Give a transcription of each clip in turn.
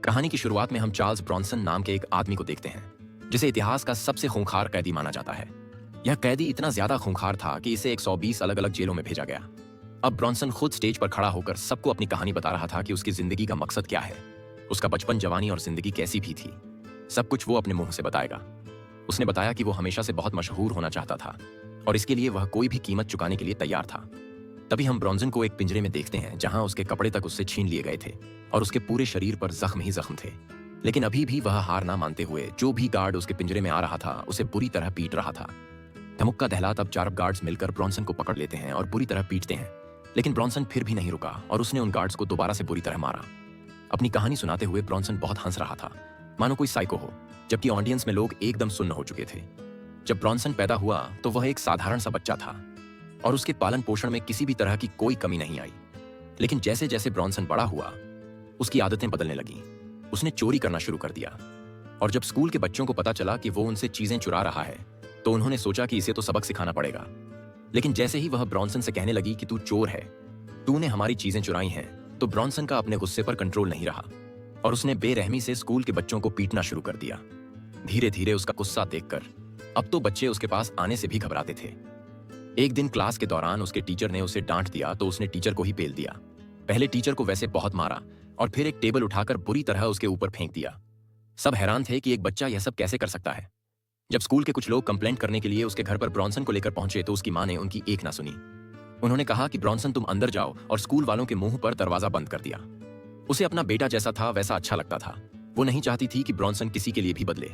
कहानी की शुरुआत में हम चार्ल्स ब्रॉन्सन नाम के एक आदमी को देखते हैं जिसे इतिहास का सबसे खूंखार कैदी माना जाता है। यह कैदी इतना ज्यादा खूंखार था कि इसे 120 अलग अलग जेलों में भेजा गया। अब ब्रॉन्सन खुद स्टेज पर खड़ा होकर सबको अपनी कहानी बता रहा था कि उसकी जिंदगी का मकसद क्या है, उसका बचपन, जवानी और जिंदगी कैसी भी थी। सब कुछ वो अपने मुंह से बताएगा। उसने बताया कि वो हमेशा से बहुत मशहूर होना चाहता था और इसके लिए वह कोई भी कीमत चुकाने के लिए तैयार था। तभी हम ब्रॉन्सन को एक पिंजरे में देखते हैं जहां उसके कपड़े तक उससे छीन लिए गए थे और उसके पूरे शरीर पर जख्म ही जख्म थे। लेकिन अभी भी वह हार ना मानते हुए जो भी गार्ड उसके पिंजरे में आ रहा था उसे बुरी तरह पीट रहा था। धमुक्का दहला तब 4 गार्ड्स मिलकर ब्रॉन्सन को पकड़ लेते हैं और बुरी तरह पीटते हैं। लेकिन ब्रॉन्सन फिर भी नहीं रुका और उसने उन गार्ड्स को दोबारा से बुरी तरह मारा। अपनी कहानी सुनाते हुए ब्रॉन्सन बहुत हंस रहा था, मानो कोई साइको हो, जबकि ऑडियंस में लोग एकदम सुन्न हो चुके थे। जब ब्रॉन्सन पैदा हुआ तो वह एक साधारण सा बच्चा था और उसके पालन पोषण में किसी भी तरह की कोई कमी नहीं आई। लेकिन जैसे जैसे ब्रॉन्सन बड़ा हुआ उसकी आदतें बदलने लगीं। उसने चोरी करना शुरू कर दिया और जब स्कूल के बच्चों को पता चला कि वो उनसे चीजें चुरा रहा है तो उन्होंने सोचा कि इसे तो सबक सिखाना पड़ेगा। लेकिन जैसे ही वह ब्रॉन्सन से कहने लगी कि तू चोर है, तूने हमारी चीजें चुराई हैं, तो ब्रॉन्सन का अपने गुस्से पर कंट्रोल नहीं रहा और उसने बेरहमी से स्कूल के बच्चों को पीटना शुरू कर दिया। धीरे धीरे उसका गुस्सा देखकर अब तो बच्चे उसके पास आने से भी घबराते थे। एक दिन क्लास के दौरान उसके टीचर ने उसे डांट दिया तो उसने टीचर को ही पेल दिया। पहले टीचर को वैसे बहुत मारा और फिर एक टेबल उठाकर बुरी तरह उसके ऊपर फेंक दिया। सब हैरान थे कि एक बच्चा यह सब कैसे कर सकता है। जब स्कूल के कुछ लोग कंप्लेंट करने के लिए उसके घर पर ब्रॉन्सन को लेकर पहुंचे तो उसकी मां ने उनकी एक ना सुनी। उन्होंने कहा कि ब्रॉन्सन तुम अंदर जाओ और स्कूल वालों के मुंह पर दरवाजा बंद कर दिया। उसे अपना बेटा जैसा था वैसा अच्छा लगता था। वो नहीं चाहती थी कि ब्रॉन्सन किसी के लिए भी बदले।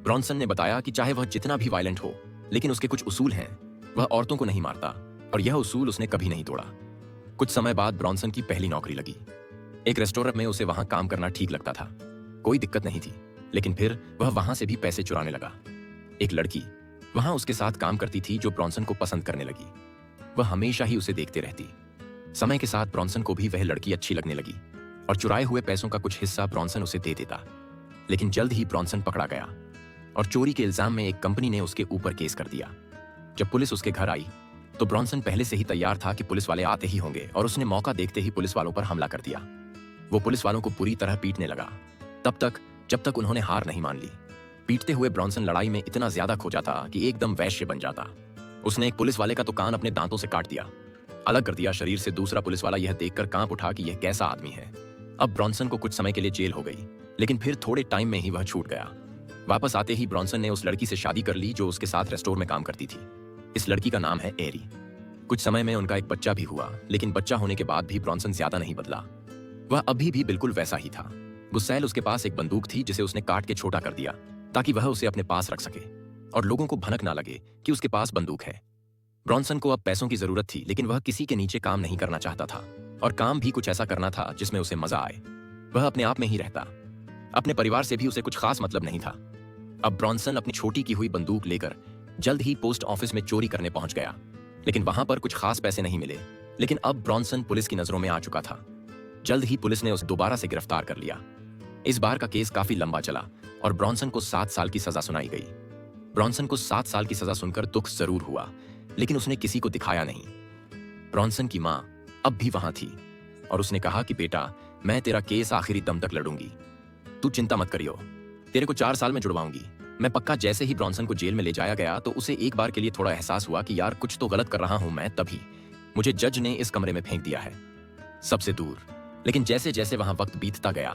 ब्रॉन्सन ने बताया कि चाहे वह जितना भी वायलेंट हो, लेकिन उसके कुछ उसूल हैं। वह औरतों को नहीं मारता और यह उसूल उसने कभी नहीं तोड़ा। कुछ समय बाद ब्रॉन्सन की पहली नौकरी लगी। एक रेस्टोरेंट में उसे वहां काम करना ठीक लगता था, कोई दिक्कत नहीं थी। लेकिन फिर वह वहां से भी पैसे चुराने लगा। एक लड़की वहां उसके साथ काम करती थी जो ब्रॉन्सन को पसंद करने लगी। वह हमेशा ही उसे देखते रहती। समय के साथ ब्रॉन्सन को भी वह लड़की अच्छी लगने लगी और चुराए हुए पैसों का कुछ हिस्सा ब्रॉन्सन उसे दे देता। लेकिन जल्द ही ब्रॉन्सन पकड़ा गया और चोरी के इल्जाम में एक कंपनी ने उसके ऊपर केस कर दिया। जब पुलिस उसके घर आई तो ब्रॉन्सन पहले से ही तैयार था कि पुलिस वाले आते ही होंगे और उसने मौका देखते ही पुलिस वालों पर हमला कर दिया। वो पुलिस वालों को पूरी तरह पीटने लगा, तब तक जब तक उन्होंने हार नहीं मान ली। पीटते हुए ब्रॉन्सन लड़ाई में इतना ज्यादा खो जाता कि एकदम वैश्य बन जाता। उसने एक पुलिस वाले का तो कान अपने दांतों से काट दिया, अलग कर दिया शरीर से। दूसरा पुलिस वाला यह देखकर कांप उठा कि यह कैसा आदमी है। अब ब्रॉन्सन को कुछ समय के लिए जेल हो गई, लेकिन फिर थोड़े टाइम में ही वह छूट गया। वापस आते ही ब्रॉन्सन ने उस लड़की से शादी कर ली जो उसके साथ रेस्टोरेंट में काम करती थी। इस लड़की का नाम है एरी। कुछ समय में उनका एक बच्चा भी हुआ, लेकिन बच्चा होने के बाद भी ब्रॉन्सन ज्यादा नहीं बदला। वह अभी भी बिल्कुल वैसा ही था। गुस्सैल उसके पास एक बंदूक थी जिसे उसने काट के छोटा कर दिया ताकि वह उसे अपने पास रख सके और लोगों को भनक ना लगे कि उसके पास बंदूक है। ब्रॉन्सन को अब पैसों की जरूरत थी, लेकिन वह किसी के नीचे काम नहीं करना चाहता था और काम भी कुछ ऐसा करना था जिसमें उसे मजा आए। वह अपने आप में ही रहता। अपने परिवार से भी उसे कुछ खास मतलब नहीं था। अब ब्रॉन्सन अपनी छोटी की हुई बंदूक लेकर जल्द ही पोस्ट ऑफिस में चोरी करने पहुंच गया, लेकिन वहां पर कुछ खास पैसे नहीं मिले। लेकिन अब ब्रॉन्सन पुलिस की नजरों में आ चुका था। जल्द ही पुलिस ने उसे दोबारा से गिरफ्तार कर लिया। इस बार का केस काफी लंबा चला और ब्रॉन्सन को 7 साल की सजा सुनाई गई। ब्रॉन्सन को 7 साल की सजा सुनकर दुख जरूर हुआ, लेकिन उसने किसी को दिखाया नहीं। ब्रॉन्सन की मां अब भी वहां थी और उसने कहा कि बेटा, मैं तेरा केस आखिरी दम तक लड़ूंगी, तू चिंता मत करियो, तेरे को 4 साल में जुड़वाऊंगी, मैं पक्का। जैसे ही ब्रॉन्सन को जेल में ले जाया गया तो उसे एक बार के लिए थोड़ा एहसास हुआ कि यार कुछ तो गलत कर रहा हूं मैं। तभी मुझे जज ने इस कमरे में फेंक दिया है, सबसे दूर। लेकिन जैसे जैसे वहां वक्त बीतता गया,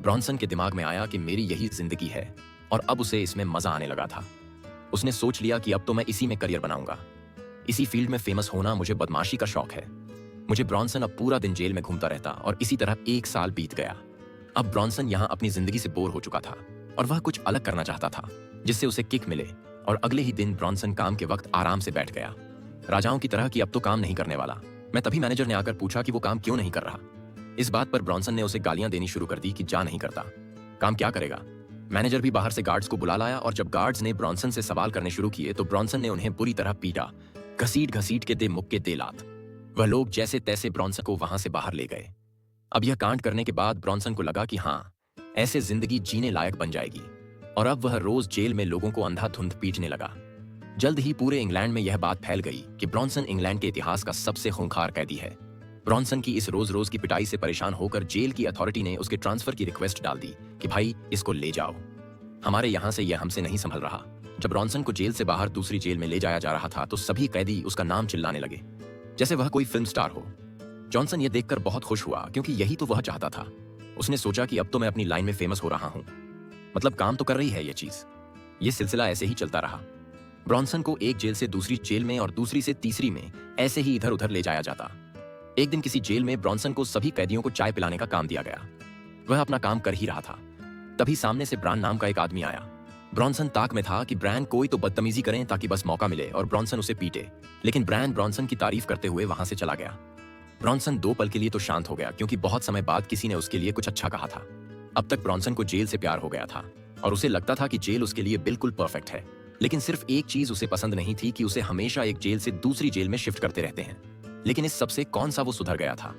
ब्रॉन्सन के दिमाग में आया कि मेरी यही जिंदगी है और अब उसे इसमें मजा आने लगा था। उसने सोच लिया कि अब तो मैं इसी में करियर बनाऊंगा, इसी फील्ड में फेमस होना। मुझे बदमाशी का शौक है। मुझे ब्रॉन्सन अब पूरा दिन जेल में घूमता रहता और इसी तरह 1 साल बीत गया। अब ब्रॉन्सन यहां अपनी जिंदगी से बोर हो चुका था और वह कुछ अलग करना चाहता था जिससे उसे किक मिले। और अगले ही दिन ब्रॉन्सन काम के वक्त आराम से बैठ गया, राजाओं की तरह कि अब तो काम नहीं करने वाला मैं। तभी मैनेजर ने आकर पूछा कि वो काम क्यों नहीं कर रहा। इस बात पर ब्रॉन्सन ने उसे गालियां देनी शुरू कर दी कि जा नहीं करता, काम क्या करेगा। मैनेजर भी बाहर से गार्ड्स को बुला लाया और जब गार्ड्स ने ब्रॉन्सन से सवाल करने शुरू किए तो ब्रॉन्सन ने उन्हें बुरी तरह पीटा, घसीट घसीट के दे मुक्के दे लात। वह लोग जैसे तैसे ब्रॉन्सन को वहां से बाहर ले गए। अब यह कांड करने के बाद ब्रॉन्सन को लगा कि हाँ, ऐसे जिंदगी जीने लायक बन जाएगी और अब वह रोज जेल में लोगों को अंधाधुंध पीटने लगा। जल्द ही पूरे इंग्लैंड में यह बात फैल गई कि ब्रॉन्सन इंग्लैंड के इतिहास का सबसे खूंखार कैदी है। ब्रॉन्सन की इस रोज रोज की पिटाई से परेशान होकर जेल की अथॉरिटी ने उसके ट्रांसफर की रिक्वेस्ट डाल दी कि भाई इसको ले जाओ, हमारे यहाँ से यह हमसे नहीं संभल रहा। जब ब्रॉन्सन को जेल से बाहर दूसरी जेल में ले जाया जा रहा था तो सभी कैदी उसका नाम चिल्लाने लगे जैसे वह कोई फिल्म स्टार हो। जॉनसन यह देखकर बहुत खुश हुआ क्योंकि यही तो वह चाहता था। उसने सोचा कि अब तो मैं अपनी लाइन में फेमस हो रहा हूं, मतलब काम तो कर रही है यह चीज। यह सिलसिला ऐसे ही चलता रहा। ब्रॉन्सन को एक जेल से दूसरी जेल में और दूसरी से तीसरी में ऐसे ही इधर उधर ले जाया जाता। एक दिन किसी जेल में ब्रॉन्सन को सभी कैदियों को चाय पिलाने का काम दिया गया। वह अपना काम कर ही रहा था, तभी सामने से ब्रान नाम का एक आदमी आया। ब्रॉन्सन ताक में था कि ब्रैन कोई तो बदतमीजी करें ताकि बस मौका मिले और ब्रॉन्सन उसे पीटे, लेकिन ब्रैन ब्रॉन्सन की तारीफ करते हुए वहां से चला गया। ब्रॉन्सन 2 पल के लिए तो शांत हो गया क्योंकि बहुत समय बाद किसी ने उसके लिए कुछ अच्छा कहा था। अब तक ब्रॉन्सन को जेल से प्यार हो गया था और उसे लगता था कि जेल उसके लिए बिल्कुल परफेक्ट है, लेकिन सिर्फ एक चीज उसे पसंद नहीं थी कि उसे हमेशा एक जेल से दूसरी जेल में शिफ्ट करते रहते हैं। लेकिन इस सबसे कौन सा वो सुधर गया था।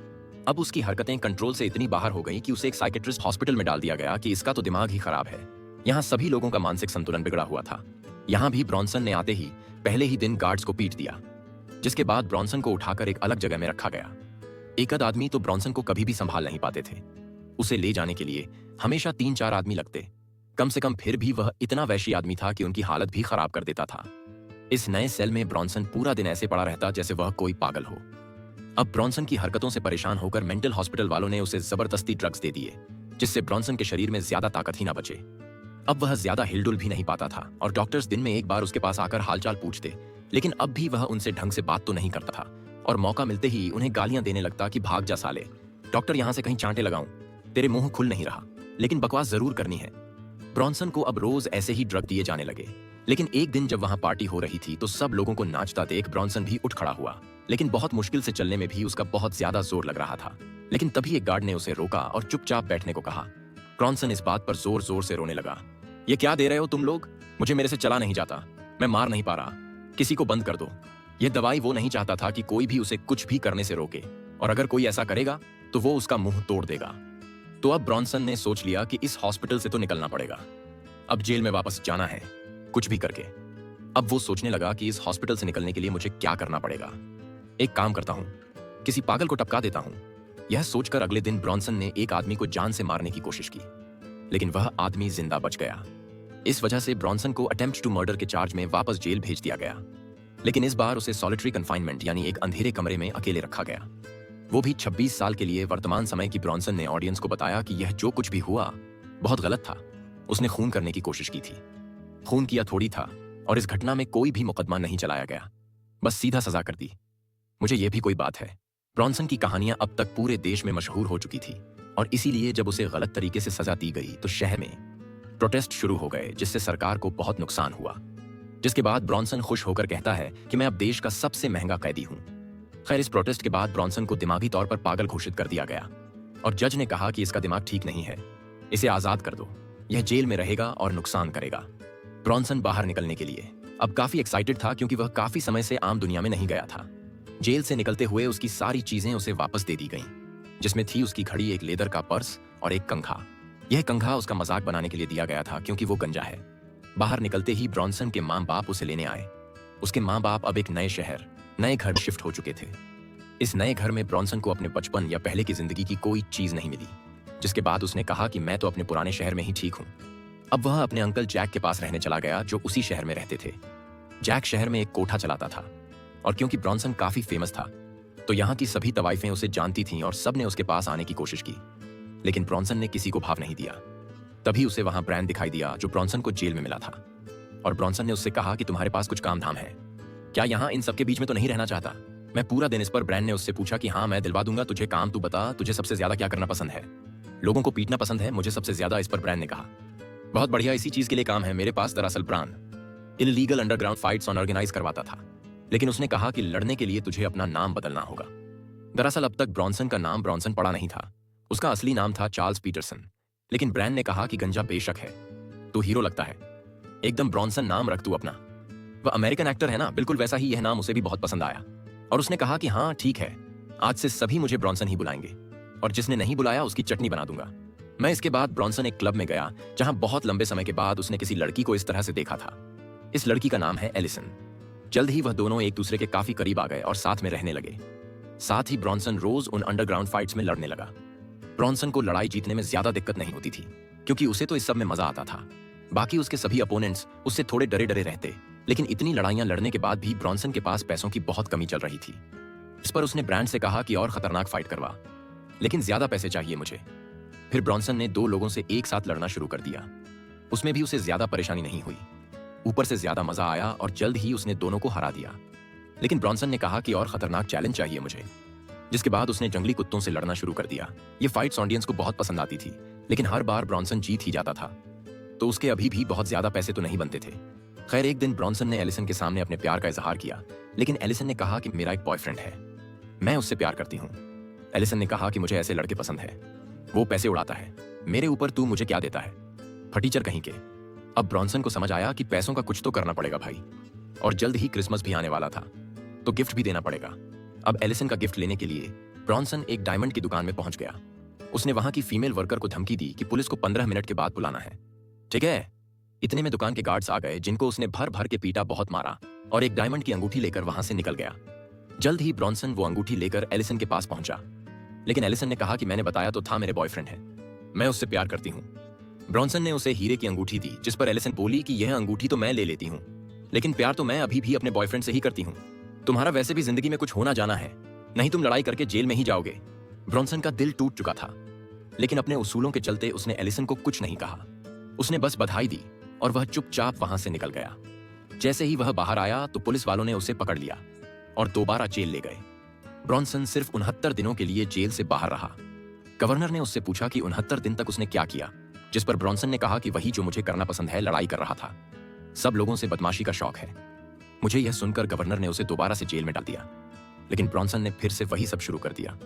अब उसकी हरकतें कंट्रोल से इतनी बाहर हो गई कि उसे एक साइकेट्रिस्ट हॉस्पिटल में डाल दिया गया कि इसका तो दिमाग ही खराब है। यहाँ सभी लोगों का मानसिक संतुलन बिगड़ा हुआ था। यहाँ भी ब्रॉन्सन ने आते ही पहले ही दिन गार्ड्स को पीट दिया, जिसके बाद ब्रॉन्सन को उठाकर एक अलग जगह में रखा गया। एक आध आदमी तो ब्रॉन्सन को कभी भी संभाल नहीं पाते थे। उसे ले जाने के लिए हमेशा 3-4 आदमी लगते कम से कम, फिर भी वह इतना वैशी आदमी था कि उनकी हालत भी खराब कर देता था। इस नए सेल में ब्रॉन्सन पूरा दिन ऐसे पड़ा रहता जैसे वह कोई पागल हो। अब ब्रॉन्सन की हरकतों से परेशान होकर मेंटल हॉस्पिटल वालों ने उसे जबरदस्ती ड्रग्स दे दिए, जिससे ब्रॉन्सन के शरीर में ज्यादा ताकत ही ना बचे। अब वह ज्यादा हिलडुल भी नहीं पाता था और डॉक्टर्स दिन में एक बार उसके पास आकर हालचाल पूछते, लेकिन अब भी वह उनसे ढंग से बात तो नहीं करता था और मौका मिलते ही उन्हें गालियां देने लगता कि भाग जा साले, डॉक्टर यहाँ से कहीं चांटे लगाऊं, तेरे मुंह खुल नहीं रहा, लेकिन बकवास जरूर करनी है। ब्रॉन्सन को अब रोज ऐसे ही ड्रग दिए जाने लगे, लेकिन एक दिन जब वहां पार्टी हो रही थी तो सब लोगों को नाचता देख ब्रॉन्सन भी उठ खड़ा हुआ, लेकिन बहुत मुश्किल से चलने में भी उसका बहुत ज्यादा जोर लग रहा था। लेकिन तभी एक गार्ड ने उसे रोका और चुपचाप बैठने को कहा। ब्रॉन्सन इस बात पर जोर जोर से रोने लगा। ये क्या दे रहे हो तुम लोग, मुझे मेरे से चला नहीं जाता, मैं मार नहीं पा रहा, किसी को बंद कर दो। यह दवाई वो नहीं चाहता था कि कोई भी उसे कुछ भी करने से रोके, और अगर कोई ऐसा करेगा तो वो उसका मुंह तोड़ देगा। तो अब ब्रॉन्सन ने सोच लिया कि इस हॉस्पिटल से तो निकलना पड़ेगा, अब जेल में वापस जाना है कुछ भी करके। अब वो सोचने लगा कि इस हॉस्पिटल से निकलने के लिए मुझे क्या करना पड़ेगा। एक काम करता हूं, किसी पागल को टपका देता हूं। यह सोचकर अगले दिन ब्रॉन्सन ने एक आदमी को जान से मारने की कोशिश की, लेकिन वह आदमी जिंदा बच गया। इस वजह से ब्रॉन्सन को अटेम्प्ट टू मर्डर के चार्ज में वापस जेल भेज दिया गया, लेकिन इस बार उसे सॉलिटरी कन्फाइनमेंट यानी एक अंधेरे कमरे में अकेले रखा गया, वो भी 26 साल के लिए। वर्तमान समय की ब्रॉन्सन ने ऑडियंस को बताया कि यह जो कुछ भी हुआ बहुत गलत था। उसने खून करने की कोशिश की थी, खून किया थोड़ी था, और इस घटना में कोई भी मुकदमा नहीं चलाया गया, बस सीधा सजा कर दी। मुझे यह भी कोई बात है। ब्रॉन्सन की कहानियां अब तक पूरे देश में मशहूर हो चुकी थी, और इसीलिए जब उसे गलत तरीके से सजा दी गई तो शहर में प्रोटेस्ट शुरू हो गए, जिससे सरकार को बहुत नुकसान हुआ। जिसके बाद ब्रॉन्सन खुश होकर कहता है कि मैं अब देश का सबसे महंगा कैदी हूं। खैर, इस प्रोटेस्ट के बाद ब्रॉन्सन को दिमागी तौर पर पागल घोषित कर दिया गया, और जज ने कहा कि इसका दिमाग ठीक नहीं है, इसे आजाद कर दो, यह जेल में रहेगा और नुकसान करेगा। ब्रॉन्सन बाहर निकलने के लिए अब काफी एक्साइटेड था क्योंकि वह काफी समय से आम दुनिया में नहीं गया था। जेल से निकलते हुए उसकी सारी चीजें उसे वापस दे दी गईं, जिसमें थी उसकी घड़ी, एक लेदर का पर्स और एक कंघा। यह कंघा उसका मजाक बनाने के लिए दिया गया था क्योंकि वो गंजा है। बाहर निकलते ही ब्रॉन्सन के माँ बाप उसे लेने आए। उसके माँ बाप अब एक नए शहर, नए घर शिफ्ट हो चुके थे। इस नए घर में ब्रॉन्सन को अपने बचपन या पहले की जिंदगी की कोई चीज नहीं मिली, जिसके बाद उसने कहा कि मैं तो अपने पुराने शहर में ही ठीक हूँ। अब वह अपने अंकल जैक के पास रहने चला गया, जो उसी शहर में रहते थे। जैक शहर में एक कोठा चलाता था, और क्योंकि ब्रॉन्सन काफी फेमस था तो यहाँ की सभी तवाइफें उसे जानती थीं और सब ने उसके पास आने की कोशिश की, लेकिन ब्रॉन्सन ने किसी को भाव नहीं दिया। तभी उसे वहां ब्रैन दिखाई दिया, जो ब्रॉन्सन को जेल में मिला था, और ब्रॉन्सन ने उससे कहा कि तुम्हारे पास कुछ काम धाम है क्या, यहाँ इन सबके बीच में तो नहीं रहना चाहता। मैं पूरा दिन इस पर। ब्रैन ने उससे पूछा कि हाँ, मैं दिलवा दूंगा तुझे काम, तू बता तुझे सबसे ज्यादा क्या करना पसंद है। लोगों को पीटना पसंद है, मुझे सबसे ज्यादा। इस पर ब्रैन ने कहा, बहुत बढ़िया, इसी चीज के लिए काम है मेरे पास। दरअसल Bran illegal underground fights organise करवाता था, लेकिन उसने कहा कि लड़ने के लिए तुझे अपना नाम बदलना होगा। दरअसल अब तक ब्रॉन्सन का नाम ब्रॉन्सन पड़ा नहीं था, उसका असली नाम था चार्ल्स पीटरसन। लेकिन ब्रैन ने कहा कि गंजा बेशक है, तू हीरो लगता है, एकदम ब्रॉन्सन नाम रख तू अपना। वह अमेरिकन एक्टर है ना, बिल्कुल वैसा ही यह नाम उसे भी बहुत पसंद आया, और उसने कहा कि हाँ ठीक है, आज से सभी मुझे ब्रॉन्सन ही बुलाएंगे, और जिसने नहीं बुलाया उसकी चटनी बना दूंगा मैं। इसके बाद ब्रॉन्सन एक क्लब में गया, जहां बहुत लंबे समय के बाद उसने किसी लड़की को इस तरह से देखा था। इस लड़की का नाम है एलिसन। जल्द ही वह दोनों एक दूसरे के काफी करीब आ गए और साथ में रहने लगे। साथ ही ब्रॉन्सन रोज उन अंडरग्राउंड फाइट्स में लड़ने लगा। ब्रॉन्सन को लड़ाई जीतने में ज्यादा दिक्कत नहीं होती थी, क्योंकि उसे तो इस सब में मजा आता था। बाकी उसके सभी अपोनेंट्स उससे थोड़े डरे डरे रहते, लेकिन इतनी लड़ाइयां लड़ने के बाद भी ब्रॉन्सन के पास पैसों की बहुत कमी चल रही थी। इस पर उसने ब्रांड से कहा कि और खतरनाक फाइट करवा, लेकिन ज्यादा पैसे चाहिए मुझे। फिर ब्रॉन्सन ने 2 लोगों से एक साथ लड़ना शुरू कर दिया। उसमें भी उसे ज्यादा परेशानी नहीं हुई, ऊपर से ज्यादा मजा आया और जल्द ही उसने दोनों को हरा दिया। लेकिन ब्रॉन्सन ने कहा कि और खतरनाक चैलेंज चाहिए मुझे, जिसके बाद उसने जंगली कुत्तों से लड़ना शुरू कर दिया। ये फाइट्स ऑडियंस को बहुत पसंद आती थी, लेकिन हर बार ब्रॉन्सन जीत ही जाता था, तो उसके अभी भी बहुत ज्यादा पैसे तो नहीं बनते थे। खैर, एक दिन ब्रॉन्सन ने एलिसन के सामने अपने प्यार का इजहार किया, लेकिन एलिसन ने कहा कि मेरा एक बॉयफ्रेंड है, मैं उससे प्यार करती हूँ। एलिसन ने कहा कि मुझे ऐसे लड़के पसंद है, वो पैसे उड़ाता है, मेरे ऊपर तू मुझे क्या देता है, फटीचर कहीं के। अब ब्रॉन्सन को समझ आया कि पैसों का कुछ तो करना पड़ेगा भाई, और जल्द ही क्रिसमस भी आने वाला था, तो गिफ्ट भी देना पड़ेगा। अब एलिसन का गिफ्ट लेने के लिए ब्रॉन्सन एक डायमंड की दुकान में पहुंच गया। उसने वहां की फीमेल वर्कर को धमकी दी कि पुलिस को 15 मिनट के बाद बुलाना है। ठीक है। इतने में दुकान के गार्ड्स आ गए, जिनको उसने भर भर के पीटा, बहुत मारा, और एक डायमंड की अंगूठी लेकर वहां से निकल गया। जल्द ही ब्रॉन्सन वो अंगूठी लेकर एलिसन के पास पहुंचा, लेकिन एलिसन ने कहा कि मैंने बताया तो था, मेरे बॉयफ्रेंड है, मैं उससे प्यार करती हूँ। ब्रॉन्सन ने उसे हीरे की अंगूठी दी, जिस पर एलिसन बोली कि यह अंगूठी तो मैं ले लेती हूँ, लेकिन प्यार तो मैं अभी भी अपने बॉयफ्रेंड से ही करती हूँ। तुम्हारा वैसे भी जिंदगी में कुछ होना जाना है, नहीं तुम लड़ाई करके जेल में ही जाओगे। ब्रॉन्सन का दिल टूट चुका था, लेकिन अपने उसूलों के चलते उसने एलिसन को कुछ नहीं कहा। उसने बस बधाई दी और वह चुपचाप वहां से निकल गया। जैसे ही वह बाहर आया तो पुलिस वालों ने उसे पकड़ लिया और दोबारा जेल ले गए। ब्रॉन्सन सिर्फ 69 दिनों के लिए जेल से बाहर रहा। गवर्नर ने उससे पूछा कि 69 दिन तक उसने क्या किया, जिस पर ब्रॉन्सन ने कहा कि वही जो मुझे करना पसंद है, लड़ाई कर रहा था। सब लोगों से बदमाशी का शौक है। मुझे यह सुनकर गवर्नर ने उसे दोबारा से जेल में डाल दिया, लेकिन ब्रॉन्सन ने फिर से वही सब शुरू कर दिया।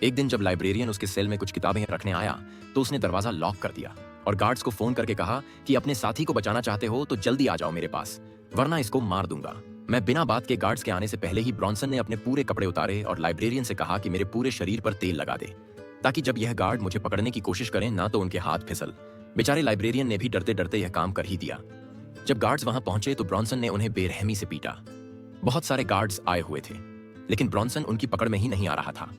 एक दिन जब लाइब्रेरियन उसके सेल में कुछ किताबें रखने आया तो उसने दरवाजा लॉक कर दिया और गार्ड्स को फोन करके कहा कि अपने साथी को बचाना चाहते हो तो जल्दी आ जाओ मेरे पास, वरना इसको मार दूंगा। मैं बिना बात के गार्ड्स के आने से पहले ही ब्रॉन्सन ने अपने पूरे कपड़े उतारे और लाइब्रेरियन से कहा कि मेरे पूरे शरीर पर तेल लगा दे, ताकि जब यह गार्ड मुझे पकड़ने की कोशिश करें ना तो उनके हाथ फिसल। बेचारे लाइब्रेरियन ने भी डरते डरते यह काम कर ही दिया। जब गार्ड्स वहां पहुंचे तो ब्रॉन्सन ने उन्हें बेरहमी से पीटा। बहुत सारे गार्ड्स आए हुए थे, लेकिन ब्रॉन्सन उनकी पकड़ में ही नहीं आ रहा था।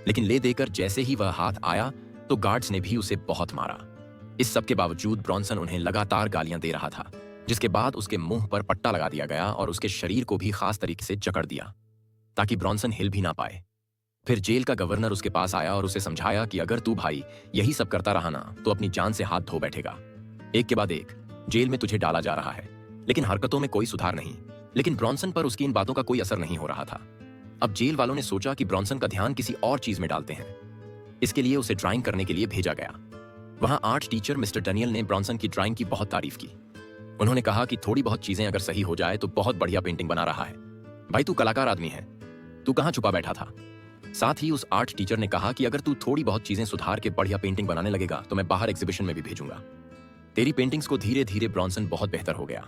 लेकिन ले देकर जैसे ही वह हाथ आया तो गार्ड्स ने भी उसे बहुत मारा। इस सब के बावजूद ब्रॉन्सन उन्हें लगातार गालियां दे रहा था, जिसके बाद उसके मुंह पर पट्टा लगा दिया गया और उसके शरीर को भी खास तरीके से जकड़ दिया, ताकि ब्रॉन्सन हिल भी ना पाए। फिर जेल का गवर्नर उसके पास आया और उसे समझाया कि अगर तू भाई यही सब करता रहा ना तो अपनी जान से हाथ धो बैठेगा। एक के बाद एक जेल में तुझे डाला जा रहा है, लेकिन हरकतों में कोई सुधार नहीं। लेकिन ब्रॉन्सन पर उसकी इन बातों का कोई असर नहीं हो रहा था। अब जेल वालों ने सोचा कि ब्रॉन्सन का ध्यान किसी और चीज में डालते हैं। इसके लिए उसे ड्राइंग करने के लिए भेजा गया। वहां आर्ट टीचर मिस्टर डैनियल ने ब्रॉन्सन की ड्राइंग की बहुत तारीफ की। उन्होंने कहा कि थोड़ी बहुत चीजें अगर सही हो जाए तो बहुत बढ़िया पेंटिंग बना रहा है। भाई तू कलाकार आदमी है, तू कहां छुपा बैठा था। साथ ही उस आर्ट टीचर ने कहा कि अगर तू थोड़ी बहुत चीजें सुधार के बढ़िया पेंटिंग बनाने लगेगा तो मैं बाहर एग्जीबिशन में भी भेजूंगा। तेरी पेंटिंग्स को धीरे धीरे ब्रॉन्सन बहुत बेहतर हो गया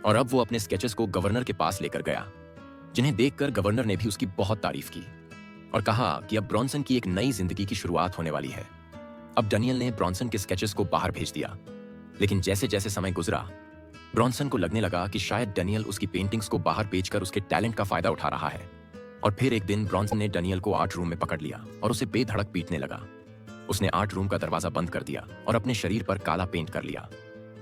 और अब वो अपने स्केचेस को गवर्नर के पास लेकर गया, जिन्हें देखकर गवर्नर ने भी उसकी बहुत तारीफ की और कहा कि अब ब्रॉन्सन की एक नई जिंदगी की शुरुआत होने वाली है। अब डैनियल ने ब्रॉन्सन के स्केचेस को बाहर भेज दिया, लेकिन जैसे जैसे समय गुजरा ब्रॉन्सन को लगने लगा कि शायद डैनियल उसकी पेंटिंग्स को बाहर बेचकर उसके टैलेंट का फायदा उठा रहा है। और फिर एक दिन ब्रॉन्सन ने डैनियल को आर्ट रूम में पकड़ लिया और उसे बेधड़क पीटने लगा। उसने आर्ट रूम का दरवाजा बंद कर दिया और अपने शरीर पर काला पेंट कर लिया।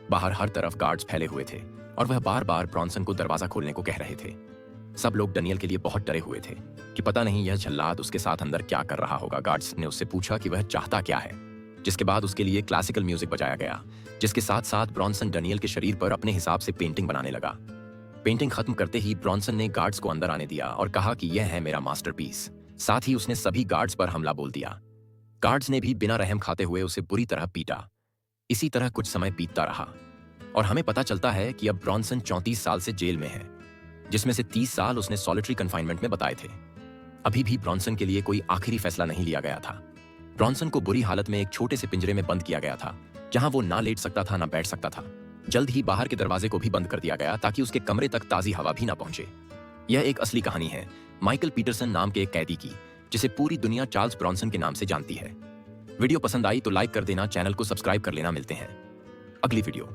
बाहर हर तरफ गार्ड्स फैले हुए थे और वह बार बार ब्रॉन्सन को दरवाजा खोलने को कह रहे थे। सब लोग डैनियल के लिए बहुत डरे हुए थे कि पता नहीं यह जल्लाद उसके साथ अंदर क्या कर रहा होगा। गार्ड्स ने उससे पूछा कि वह चाहता क्या है, जिसके बाद उसके लिए क्लासिकल म्यूजिक बजाया गया, जिसके साथ साथ ब्रॉन्सन डैनियल के शरीर पर अपने हिसाब से पेंटिंग बनाने लगा। पेंटिंग खत्म करते ही ब्रॉन्सन ने गार्ड्स को अंदर आने दिया और कहा कि यह है मेरा मास्टरपीस। साथ ही उसने सभी गार्ड्स पर हमला बोल दिया। गार्ड्स ने भी बिना रहम खाते हुए उसे बुरी तरह पीटा। इसी तरह कुछ समय बीतता रहा और हमें पता चलता है कि अब ब्रॉन्सन 34 साल से जेल में है, जिसमें से 30 साल उसने सॉलिटरी कन्फाइनमेंट में बताए थे। अभी भी ब्रॉन्सन के लिए कोई आखिरी फैसला नहीं लिया गया था। ब्रॉन्सन को बुरी हालत में एक छोटे से पिंजरे में बंद किया गया था, जहां वो ना लेट सकता था ना बैठ सकता था। जल्द ही बाहर के दरवाजे को भी बंद कर दिया गया ताकि उसके कमरे तक ताजी हवा भी ना पहुंचे। यह एक असली कहानी है माइकल पीटरसन नाम के एक कैदी की, जिसे पूरी दुनिया चार्ल्स ब्रॉन्सन के नाम से जानती है। वीडियो पसंद आई तो लाइक कर देना, चैनल को सब्सक्राइब कर लेना। मिलते हैं अगली वीडियो।